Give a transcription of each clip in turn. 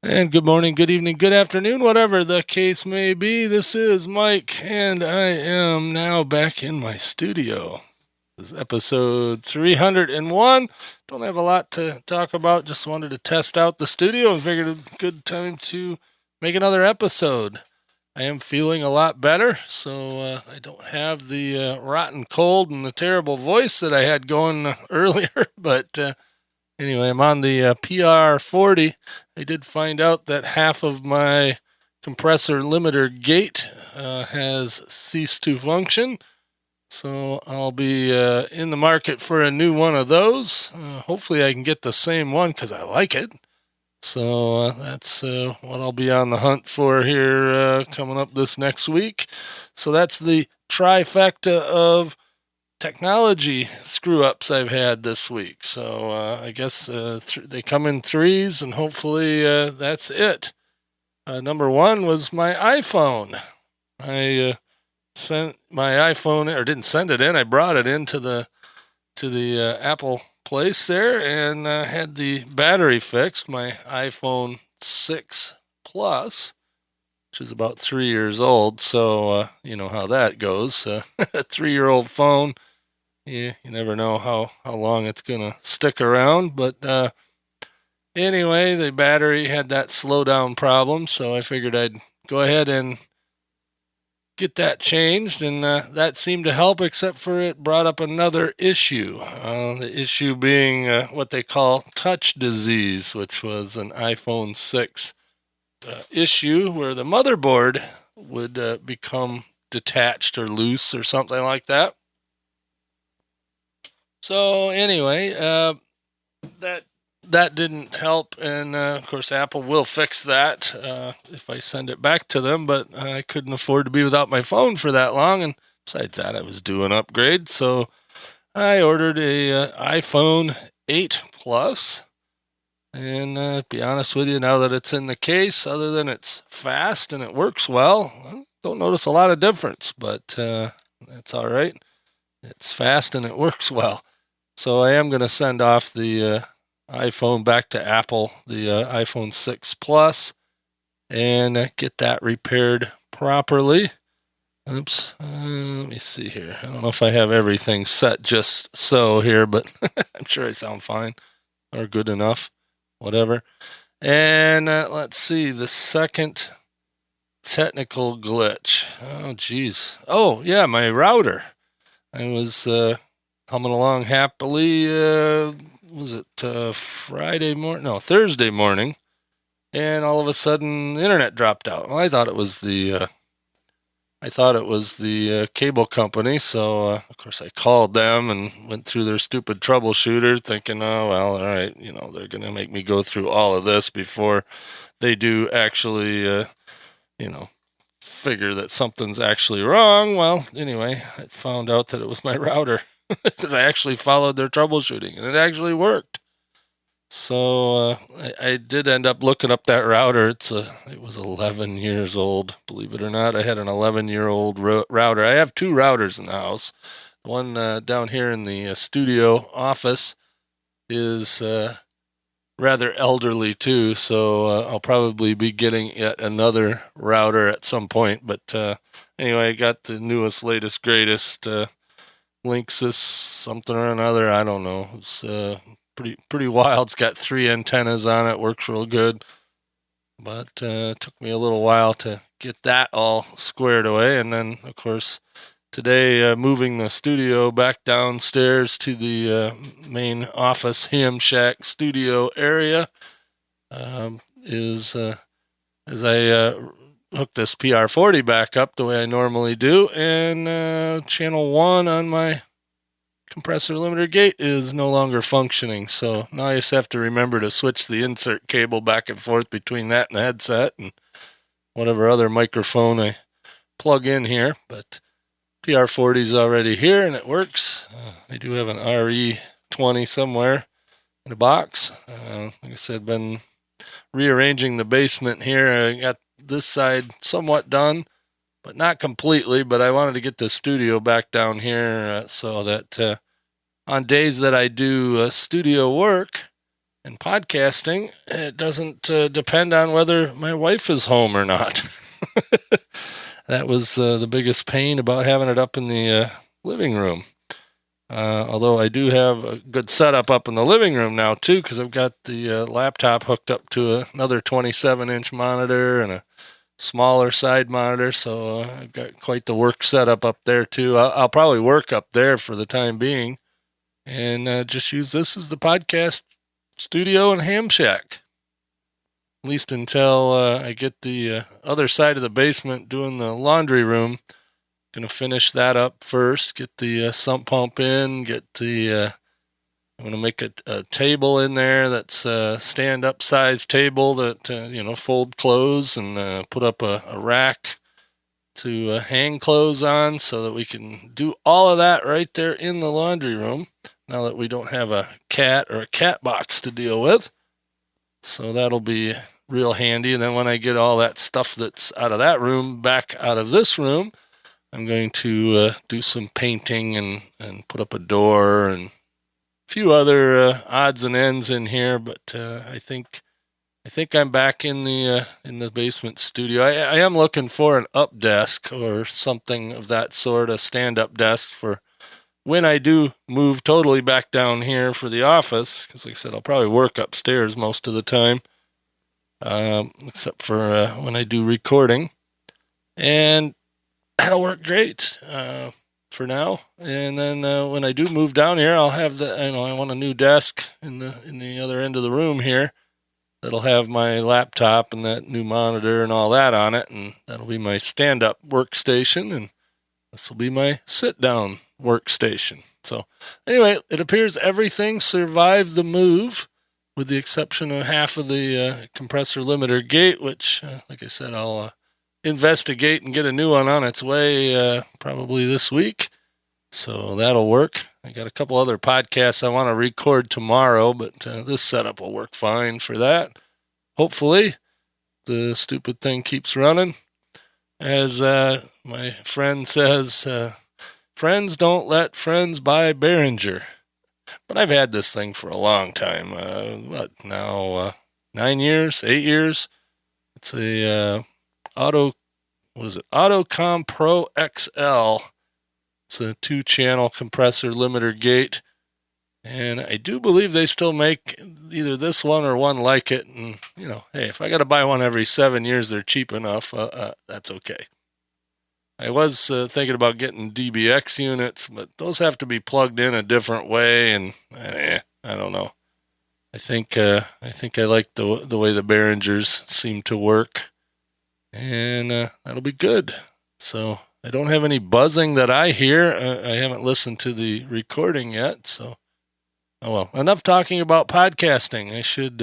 And good morning, good evening, good afternoon, whatever the case may be. This is Mike, and I am now back in my studio. This is episode 301. Don't have a lot to talk about. Just wanted to test out the studio and figured a good time to make another episode. I am feeling a lot better, so I don't have the rotten cold and the terrible voice that I had going earlier, but anyway, I'm on the PR40. I did find out that half of my compressor limiter gate has ceased to function. So I'll be in the market for a new one of those. Hopefully I can get the same one because I like it. So that's what I'll be on the hunt for here coming up this next week. So that's the trifecta of technology screw ups I've had this week. So I guess they come in threes, and hopefully that's it. Number one was my iPhone. I sent my iPhone, or didn't send it in. I brought it into the Apple place there, and had the battery fixed. My iPhone 6 Plus, which is about 3 years old. So you know how that goes. A 3-year-old phone. You never know how long it's going to stick around. But anyway, the battery had that slowdown problem, so I figured I'd go ahead and get that changed, and that seemed to help, except for it brought up another issue. The issue being what they call touch disease, which was an iPhone 6 issue where the motherboard would become detached or loose or something like that. So anyway, that didn't help, and of course Apple will fix that if I send it back to them. But I couldn't afford to be without my phone for that long, and besides that, I was due an upgrade, so I ordered a iPhone 8 Plus. And to be honest with you, now that it's in the case, other than it's fast and it works well, I don't notice a lot of difference. But that's all right. It's fast and it works well. So I am going to send off the iPhone back to Apple, the iPhone 6 Plus, and get that repaired properly. Oops, let me see here. I don't know if I have everything set just so here, but I'm sure I sound fine or good enough, whatever. And let's see, the second technical glitch. Oh, geez. Oh, yeah, my router. I was humming along happily. Was it Friday morning? No, Thursday morning, and all of a sudden, the internet dropped out. Well, I thought it was the cable company. So of course I called them and went through their stupid troubleshooter, thinking, oh well, all right, they're gonna make me go through all of this before they do actually, figure that something's actually wrong. Well, anyway, I found out that it was my router because I actually followed their troubleshooting and it actually worked. So I did end up looking up that router. It was 11 years old, believe it or not. I had an 11-year-old router. I have two routers in the house. One down here in the studio office is rather elderly too, so I'll probably be getting yet another router at some point. But anyway, I got the newest, latest, greatest Linksys something or another. I don't know. It's pretty wild. It's got 3 antennas on it. Works real good. But it took me a little while to get that all squared away. And then, of course, today moving the studio back downstairs to the main office ham shack studio area is as I hook this PR40 back up the way I normally do, and channel 1 on my compressor limiter gate is no longer functioning. So now I just have to remember to switch the insert cable back and forth between that and the headset and whatever other microphone I plug in here. But PR40 is already here and it works. I do have an RE20 somewhere in a box. Like I said, been rearranging the basement here. I got this side somewhat done, but not completely. But I wanted to get the studio back down here so that on days that I do studio work, And podcasting, it doesn't depend on whether my wife is home or not. That was the biggest pain about having it up in the living room. Although I do have a good setup up in the living room now, too, because I've got the laptop hooked up to another 27-inch monitor and a smaller side monitor, so I've got quite the work setup up there, too. I'll probably work up there for the time being and just use this as the podcast studio and ham shack, at least until I get the other side of the basement doing the laundry room. Going to finish that up first, get the sump pump in, get the I'm going to make a table in there that's a stand-up size table that fold clothes, and put up a rack to hang clothes on, so that we can do all of that right there in the laundry room, now that we don't have a cat or a cat box to deal with. So that'll be real handy. And then when I get all that stuff that's out of that room back out of this room, I'm going to do some painting and put up a door and a few other odds and ends in here. But I think I'm back in the basement studio. I am looking for an up desk or something of that sort, a stand-up desk for when I do move totally back down here for the office, because like I said, I'll probably work upstairs most of the time, except for when I do recording. And that'll work great for now. And then when I do move down here, I'll have I want a new desk in the other end of the room here that'll have my laptop and that new monitor and all that on it, and that'll be my stand-up workstation, and this will be my sit-down workstation. So anyway, it appears everything survived the move, with the exception of half of the compressor limiter gate, which, like I said, I'll investigate and get a new one on its way probably this week. So that'll work. I got a couple other podcasts I want to record tomorrow, but this setup will work fine for that. Hopefully, the stupid thing keeps running. As my friend says, friends don't let friends buy Behringer. But I've had this thing for a long time. 9 years, 8 years? It's a Autocom Pro XL. It's a 2-channel compressor limiter gate. And I do believe they still make either this one or one like it. And, hey, if I got to buy one every 7 years, they're cheap enough. That's okay. I was thinking about getting DBX units, but those have to be plugged in a different way. And I don't know. I think I like the way the Behringers seem to work. And that'll be good. So I don't have any buzzing that I hear. I haven't listened to the recording yet, so oh well. Enough talking about podcasting. I should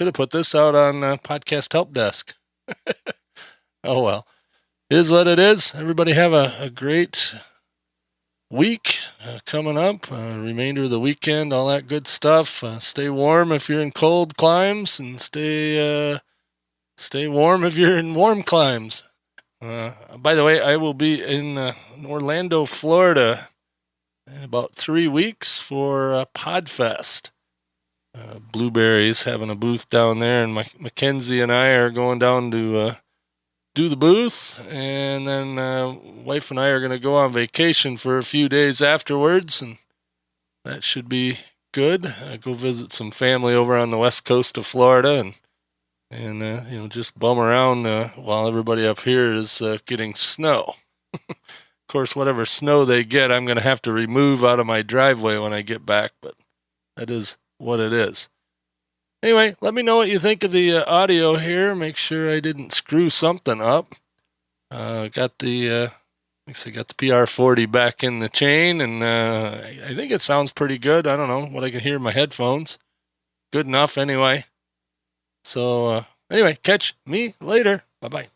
have put this out on Podcast Help Desk. Oh well, it is what it is. Everybody have a great week coming up. Remainder of the weekend, all that good stuff. Stay warm if you're in cold climes, and stay warm if you're in warm climes. By the way, I will be in Orlando, Florida in about 3 weeks for Podfest. Blueberry's having a booth down there, and Mackenzie and I are going down to do the booth, and then wife and I are going to go on vacation for a few days afterwards, and that should be good. Go visit some family over on the west coast of Florida, and just bum around while everybody up here is getting snow. Of course, whatever snow they get, I'm going to have to remove out of my driveway when I get back, but that is what it is. Anyway, let me know what you think of the audio here. Make sure I didn't screw something up. Got the PR40 back in the chain, and I think it sounds pretty good. I don't know what I can hear in my headphones. Good enough anyway. So, anyway, catch me later. Bye-bye.